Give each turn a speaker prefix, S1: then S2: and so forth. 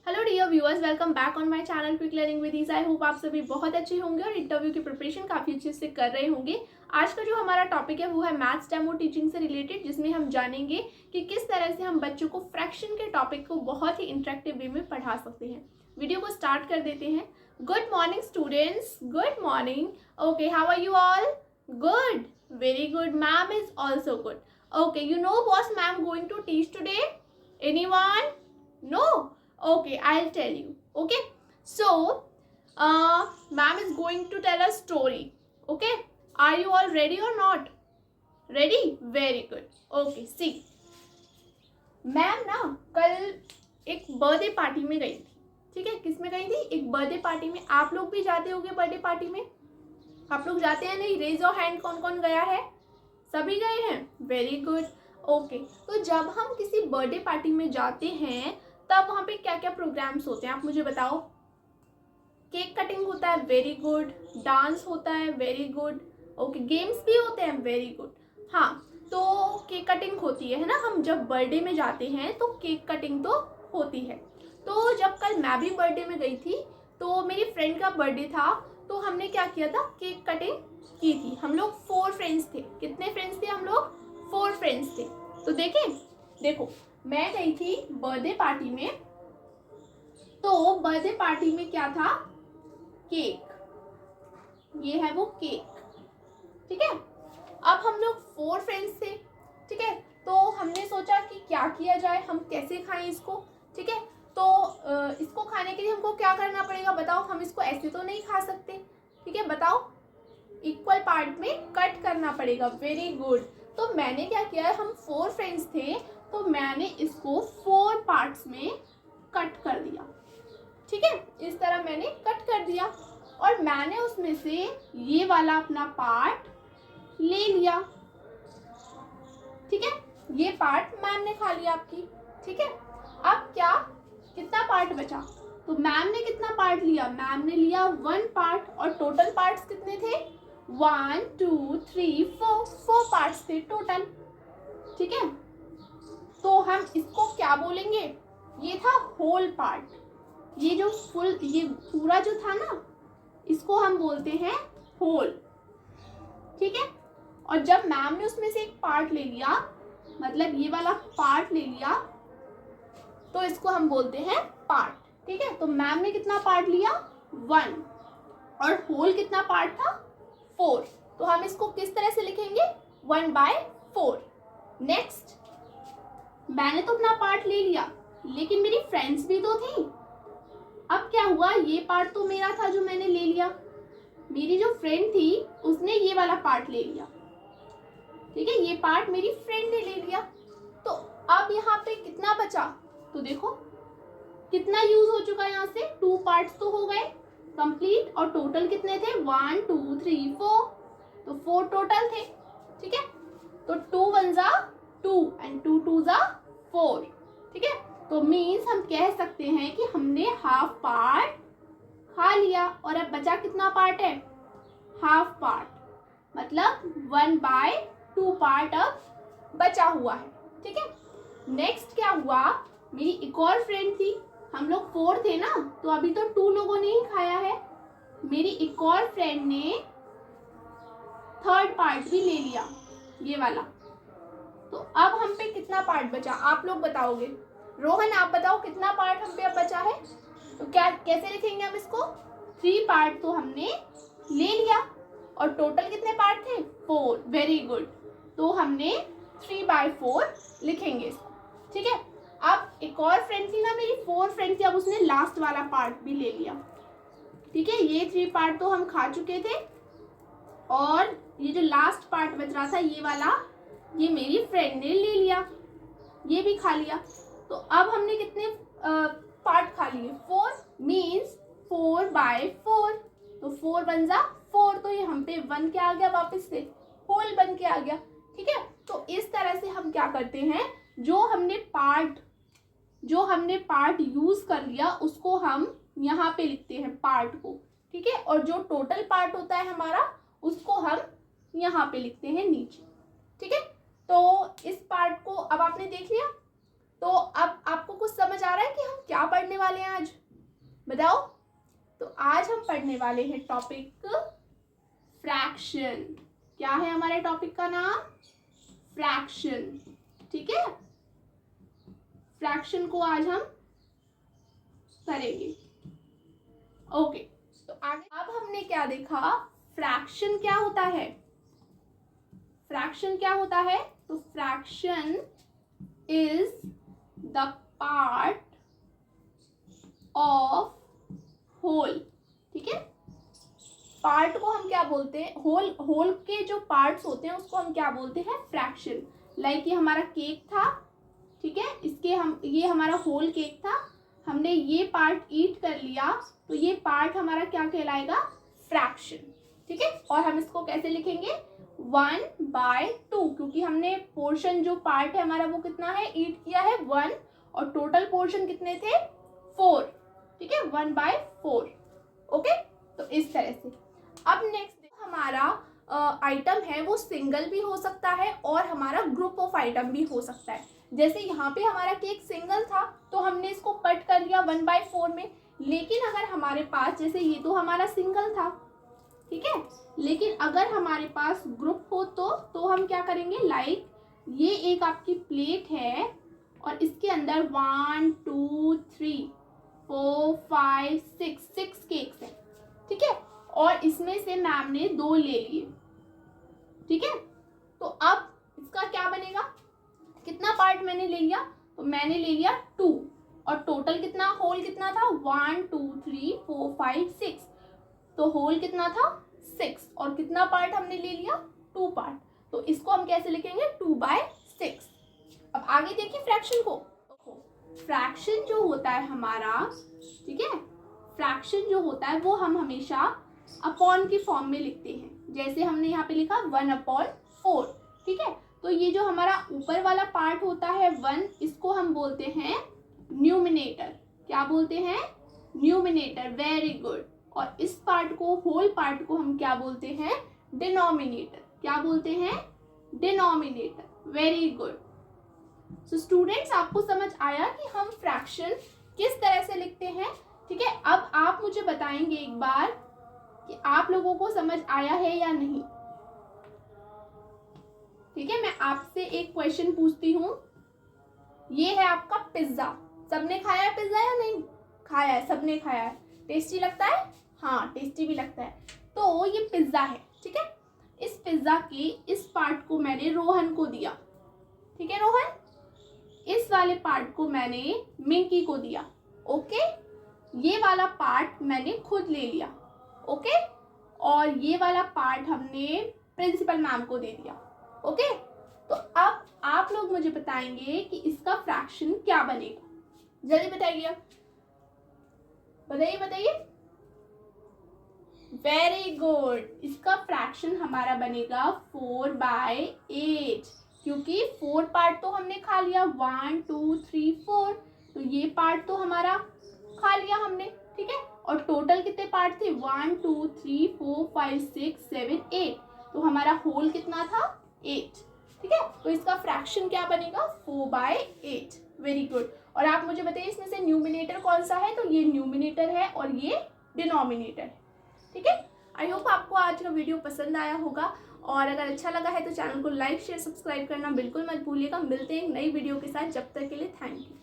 S1: Hello dear viewers, welcome back on my channel quick learning with ease. I hope आप सभी बहुत अच्छे होंगे और इंटरव्यू की प्रिपरेशन काफ़ी अच्छे से कर रहे होंगे। आज का जो हमारा टॉपिक है वो है मैथ्स डेमो टीचिंग से रिलेटेड, जिसमें हम जानेंगे कि किस तरह से हम बच्चों को फ्रैक्शन के टॉपिक को बहुत ही इंटरेक्टिव वे में पढ़ा सकते हैं। वीडियो को स्टार्ट कर देते हैं। Good morning students, good morning. Okay, how are you all? Good, very good. Ma'am is also good. Okay, you know what ma'am going to teach today? Anyone? No? Okay, I'll tell you. Okay, so ma'am is going to tell a story. Okay, are you all ready or not? Ready? Very good. Okay, see, ma'am ना कल एक birthday party में गई थी। ठीक है, किस में गई थी? एक बर्थडे पार्टी में। आप लोग भी जाते होंगे बर्थडे पार्टी में? आप लोग जाते हैं नहीं? रेज योर हैंड, कौन कौन गया है? सभी गए हैं? Very good. ओके, तो जब हम किसी बर्थडे पार्टी में जाते हैं तब वहाँ पे क्या क्या प्रोग्राम्स होते हैं, आप मुझे बताओ। केक कटिंग होता है, वेरी गुड। डांस होता है, वेरी गुड। ओके, गेम्स भी होते हैं, वेरी गुड। हाँ, तो केक कटिंग होती है ना। हम जब बर्थडे में जाते हैं तो केक कटिंग तो होती है। तो जब कल मैं भी बर्थडे में गई थी तो मेरी फ्रेंड का बर्थडे था, तो हमने क्या किया था, केक कटिंग की थी। हम लोग 4 फ्रेंड्स थे। कितने फ्रेंड्स थे हम लोग? 4 फ्रेंड्स थे। तो देखो, मैं गई थी बर्थडे पार्टी में। तो बर्थडे पार्टी में क्या था? केक। ये है वो केक। ठीक है, अब हम लोग 4 फ्रेंड्स थे। ठीक है, तो हमने सोचा कि क्या किया जाए, हम कैसे खाएं इसको। ठीक है, तो इसको खाने के लिए हमको क्या करना पड़ेगा बताओ। हम इसको ऐसे तो नहीं खा सकते। ठीक है, बताओ। इक्वल पार्ट में कट करना पड़ेगा, वेरी गुड। तो मैंने क्या किया, हम 4 फ्रेंड्स थे तो मैंने इसको 4 पार्ट्स में कट कर दिया। ठीक है, इस तरह मैंने कट कर दिया और मैंने उसमें से ये वाला अपना पार्ट ले लिया। ठीक है, ये पार्ट मैम ने खा लिया आपकी। ठीक है, अब क्या, कितना पार्ट बचा? तो मैम ने कितना पार्ट लिया? मैम ने लिया 1 पार्ट। और टोटल पार्ट्स कितने थे? 1 2 3 4 पार्ट्स थे टोटल। ठीक है, तो हम इसको क्या बोलेंगे? ये था होल पार्ट। ये जो फुल, ये पूरा जो था ना, इसको हम बोलते हैं होल। ठीक है, और जब मैम ने उसमें से एक पार्ट ले लिया, मतलब ये वाला पार्ट ले लिया, तो इसको हम बोलते हैं पार्ट। ठीक है, तो मैम ने कितना पार्ट लिया? 1। और होल कितना पार्ट था? 4। तो हम इसको किस तरह से लिखेंगे? 1/4। नेक्स्ट, मैंने तो अपना पार्ट ले लिया, लेकिन मेरी फ्रेंड्स भी तो थी। अब क्या हुआ, ये पार्ट तो मेरा था जो मैंने ले लिया, मेरी जो फ्रेंड थी उसने ये वाला पार्ट ले लिया। ठीक है, ये पार्ट मेरी फ्रेंड ने ले लिया। तो अब यहाँ पे कितना बचा? तो देखो कितना यूज हो चुका है, यहाँ से 2 पार्ट्स तो हो गए कंप्लीट। और टोटल कितने थे? 1 2 3 4। तो 4 टोटल थे। ठीक है, तो 2 1 2 एंड 2 2 4। ठीक है, तो मीन्स हम कह सकते हैं कि हमने हाफ पार्ट खा लिया। और अब बचा कितना पार्ट है? हाफ पार्ट, मतलब 1/2 पार्ट अब बचा हुआ है। ठीक है, नेक्स्ट क्या हुआ, मेरी एक और फ्रेंड थी। हम लोग 4 थे ना, तो अभी तो 2 लोगों ने ही खाया है। मेरी एक और फ्रेंड ने 3rd पार्ट भी ले लिया, ये वाला। तो अब हम पे कितना पार्ट बचा, आप लोग बताओगे। रोहन, आप बताओ कितना पार्ट हम पे अब बचा है। तो क्या, कैसे लिखेंगे हम इसको? 3 पार्ट तो हमने ले लिया और टोटल कितने पार्ट थे? 4। Very good. तो हमने 3/4 लिखेंगे इसको। ठीक है, अब एक और फ्रेंड थी ना मेरी, 4 फ्रेंड थी, अब उसने लास्ट वाला पार्ट भी ले लिया। ठीक है, ये 3 पार्ट तो हम खा चुके थे और ये जो लास्ट पार्ट बच रहा था, ये वाला, ये मेरी फ्रेंड ने ले लिया, ये भी खा लिया। तो अब हमने कितने पार्ट खा लिए? 4, मीन्स 4/4। तो 4 1 4, तो ये हम पे 1 क्या आ गया, वापस से होल बन के आ गया। ठीक है, तो इस तरह से हम क्या करते हैं, जो हमने पार्ट यूज कर लिया उसको हम यहाँ पे लिखते हैं, पार्ट को। ठीक है, और जो टोटल पार्ट होता है हमारा, उसको हम यहाँ पे लिखते हैं नीचे। ठीक है, तो इस पार्ट को अब आपने देख लिया। तो अब आपको कुछ समझ आ रहा है कि हम क्या पढ़ने वाले वाले हैं आज, बताओ। तो आज हम पढ़ने वाले हैं टॉपिक फ्रैक्शन। क्या है हमारे टॉपिक का नाम? फ्रैक्शन। ठीक है, फ्रैक्शन को आज हम करेंगे। ओके, तो आगे अब हमने क्या देखा? फ्रैक्शन क्या होता है? फ्रैक्शन क्या होता है? तो fraction is the part of whole. ठीक है, पार्ट को हम क्या बोलते हैं? होल के जो पार्ट्स होते हैं उसको हम क्या बोलते हैं? फ्रैक्शन। लाइक ये हमारा केक था, ठीक है, ये हमारा होल केक था, हमने ये पार्ट ईट कर लिया, तो ये पार्ट हमारा क्या कहलाएगा? फ्रैक्शन। ठीक है, और हम इसको कैसे लिखेंगे? 1/2, क्योंकि हमने पोर्शन जो पार्ट है हमारा वो कितना है? ईट किया है 1, और टोटल पोर्शन कितने थे? 4। ठीक है, 1/4। ओके, तो इस तरह से। अब नेक्स्ट हमारा आइटम है वो सिंगल भी हो सकता है और हमारा ग्रुप ऑफ आइटम भी हो सकता है। जैसे यहाँ पे हमारा केक सिंगल था तो हमने इसको कट कर लिया 1/4 में, लेकिन अगर हमारे पास, जैसे ये तो हमारा सिंगल था, ठीक है, लेकिन अगर हमारे पास ग्रुप हो तो हम क्या करेंगे? लाइक ये एक आपकी प्लेट है और इसके अंदर 1 2 3 4 5 6 केक्स हैं, ठीक है, और इसमें से मैम ने 2 ले लिए। ठीक है, तो अब इसका क्या बनेगा? कितना पार्ट मैंने ले लिया? तो मैंने ले लिया 2, और टोटल कितना, होल कितना था? 1 2 3 4 5 6, तो होल कितना था? 6, और कितना पार्ट हमने ले लिया? 2 पार्ट। तो इसको हम कैसे लिखेंगे? 2/6। अब आगे देखिए फ्रैक्शन को। फ्रैक्शन जो होता है हमारा, ठीक है, फ्रैक्शन जो होता है वो हम हमेशा अपॉन की फॉर्म में लिखते हैं। जैसे हमने यहाँ पे लिखा 1/4। ठीक है, तो ये जो हमारा ऊपर वाला पार्ट होता है 1, इसको हम बोलते हैं न्यूमिनेटर। क्या बोलते हैं? न्यूमिनेटर। Very good. और इस पार्ट को, होल पार्ट को हम क्या बोलते हैं? डिनोमिनेटर। क्या बोलते हैं? Denominator. Very good. So students, आपको समझ आया कि हम फ्रैक्शन किस तरह से लिखते हैं? ठीक है, अब आप मुझे बताएंगे एक बार कि आप लोगों को समझ आया है या नहीं। ठीक है, मैं आपसे एक क्वेश्चन पूछती हूँ। ये है आपका पिज्जा। सबने खाया है पिज्जा या नहीं खाया है? सबने खाया है। टेस्टी लगता है? हाँ, टेस्टी भी लगता है। तो ये पिज्जा है, ठीक है, इस पिज्जा के इस पार्ट को मैंने रोहन को दिया। ठीक है रोहन, इस वाले पार्ट को मैंने मिंकी को दिया। ओके, ये वाला पार्ट मैंने खुद ले लिया। ओके, और ये वाला पार्ट हमने प्रिंसिपल मैम को दे दिया। ओके, तो अब आप लोग मुझे बताएंगे कि इसका फ्रैक्शन क्या बनेगा। जल्दी बताइए, बताइए बताइए। वेरी गुड, इसका फ्रैक्शन हमारा बनेगा 4/8, क्योंकि 4 पार्ट तो हमने खा लिया, 1 2 3 4, तो ये पार्ट तो हमारा खा लिया हमने। ठीक है, और टोटल कितने पार्ट थे? 1 2 3 4 5 6 7 8, तो हमारा होल कितना था? 8। ठीक है, तो इसका फ्रैक्शन क्या बनेगा? 4/8। Very good. और आप मुझे बताइए इसमें से न्यूमिनेटर कौन सा है? तो ये न्यूमिनेटर है और ये डिनोमिनेटर है। ठीक है, आई होप आपको आज का वीडियो पसंद आया होगा, और अगर अच्छा लगा है तो चैनल को लाइक शेयर सब्सक्राइब करना बिल्कुल मत भूलिएगा। मिलते हैं एक नई वीडियो के साथ, जब तक के लिए थैंक यू।